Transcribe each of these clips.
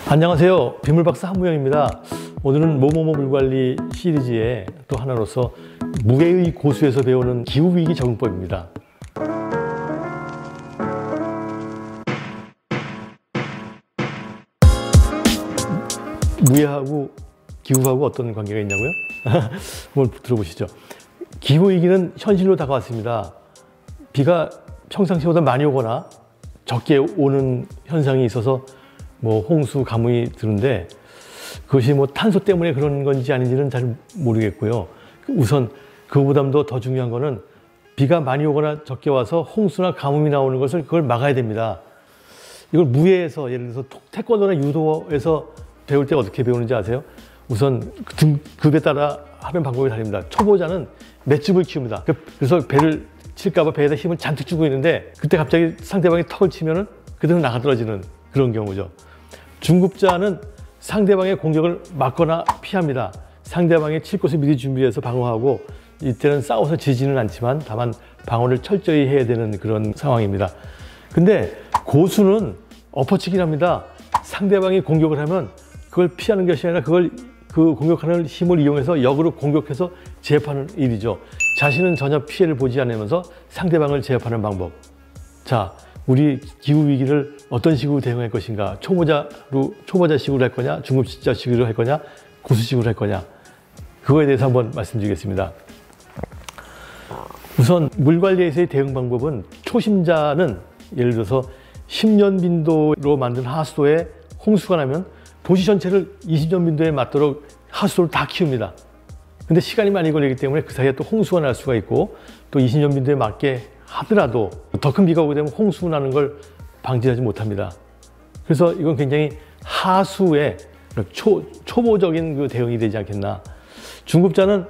안녕하세요. 빗물박사 한무영입니다. 오늘은 뭐뭐뭐 물관리 시리즈의 또 하나로서 무게의 고수에서 배우는 기후위기 적응법입니다. 무예하고 기후하고 어떤 관계가 있냐고요? 한번 들어보시죠. 기후위기는 현실로 다가왔습니다. 비가 평상시보다 많이 오거나 적게 오는 현상이 있어서 홍수, 가뭄이 드는데 그것이 탄소 때문에 그런 건지 아닌지는 잘 모르겠고요. 우선 그보다도 더 중요한 거는 비가 많이 오거나 적게 와서 홍수나 가뭄이 나오는 것을 그걸 막아야 됩니다. 이걸 무예에서 예를 들어서 태권도나 유도에서 배울 때 어떻게 배우는지 아세요? 우선 등급에 따라 하는 방법이 다릅니다. 초보자는 맷집을 키웁니다. 그래서 배를 칠까봐 배에다 힘을 잔뜩 주고 있는데 그때 갑자기 상대방이 턱을 치면은 그대로 나가 떨어지는 그런 경우죠. 중급자는 상대방의 공격을 막거나 피합니다. 상대방이 칠 곳을 미리 준비해서 방어하고 이때는 싸워서 지지는 않지만 다만 방어를 철저히 해야 되는 그런 상황입니다. 근데 고수는 엎어치기랍니다. 상대방이 공격을 하면 그걸 피하는 것이 아니라 그 공격하는 힘을 이용해서 역으로 공격해서 제압하는 일이죠. 자신은 전혀 피해를 보지 않으면서 상대방을 제압하는 방법. 자, 우리 기후위기를 어떤 식으로 대응할 것인가? 초보자식으로 할 거냐? 중급자식으로 할 거냐? 고수식으로 할 거냐? 그거에 대해서 한번 말씀드리겠습니다. 우선 물관리에서의 대응 방법은 초심자는 예를 들어서 10년 빈도로 만든 하수도에 홍수가 나면 도시 전체를 20년 빈도에 맞도록 하수도를 다 키웁니다. 근데 시간이 많이 걸리기 때문에 그 사이에 또 홍수가 날 수가 있고 또 20년 빈도에 맞게 하더라도 더 큰 비가 오게 되면 홍수 나는 걸 방지하지 못합니다. 그래서 이건 굉장히 하수의 초보적인 그 대응이 되지 않겠나. 중급자는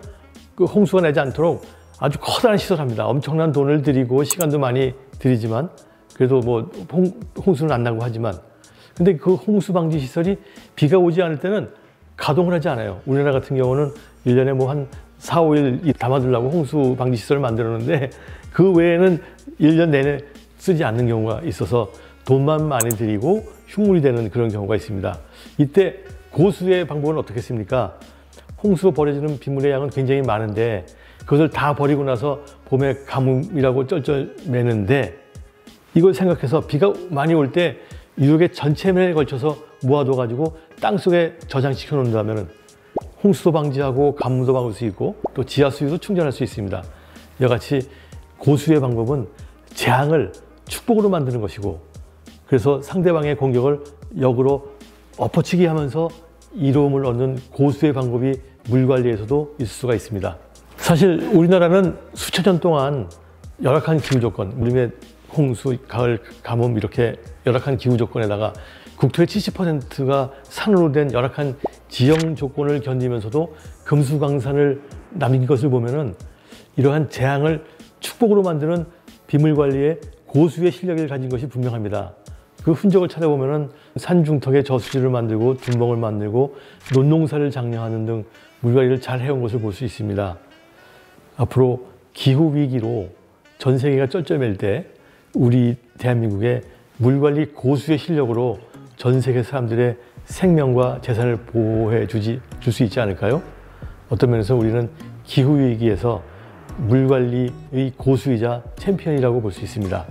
그 홍수가 나지 않도록 아주 커다란 시설을 합니다. 엄청난 돈을 들이고 시간도 많이 들이지만 그래도 홍수는 안 나고 하지만 근데 그 홍수 방지 시설이 비가 오지 않을 때는 가동을 하지 않아요. 우리나라 같은 경우는 1년에 한 4, 5일 담아두려고 홍수 방지 시설을 만들어 놓는데 그 외에는 1년 내내 쓰지 않는 경우가 있어서 돈만 많이 들이고 흉물이 되는 그런 경우가 있습니다. 이때 고수의 방법은 어떻겠습니까? 홍수로 버려지는 빗물의 양은 굉장히 많은데 그것을 다 버리고 나서 봄에 가뭄이라고 쩔쩔매는데 이걸 생각해서 비가 많이 올 때 유역의 전체면에 걸쳐서 모아둬가지고 땅속에 저장시켜 놓는다면 홍수도 방지하고 가뭄도 막을 수 있고 또 지하수유도 충전할 수 있습니다. 이와 같이 고수의 방법은 재앙을 축복으로 만드는 것이고 그래서 상대방의 공격을 역으로 엎어치기 하면서 이로움을 얻는 고수의 방법이 물관리에서도 있을 수가 있습니다. 사실 우리나라는 수천 년 동안 열악한 기후 조건, 우리의 홍수, 가을, 가뭄 이렇게 열악한 기후 조건에다가 국토의 70%가 산으로 된 열악한 지형 조건을 견디면서도 금수강산을 남긴 것을 보면은 이러한 재앙을 축복으로 만드는 빗물관리의 고수의 실력을 가진 것이 분명합니다. 그 흔적을 찾아보면은 산중턱에 저수지를 만들고 둔벙을 만들고 논농사를 장려하는 등 물관리를 잘 해온 것을 볼 수 있습니다. 앞으로 기후위기로 전 세계가 쩔쩔맬 때 우리 대한민국의 물관리 고수의 실력으로 전 세계 사람들의 생명과 재산을 보호해 줄 수 있지 않을까요? 어떤 면에서 우리는 기후위기에서 물관리의 고수이자 챔피언이라고 볼 수 있습니다.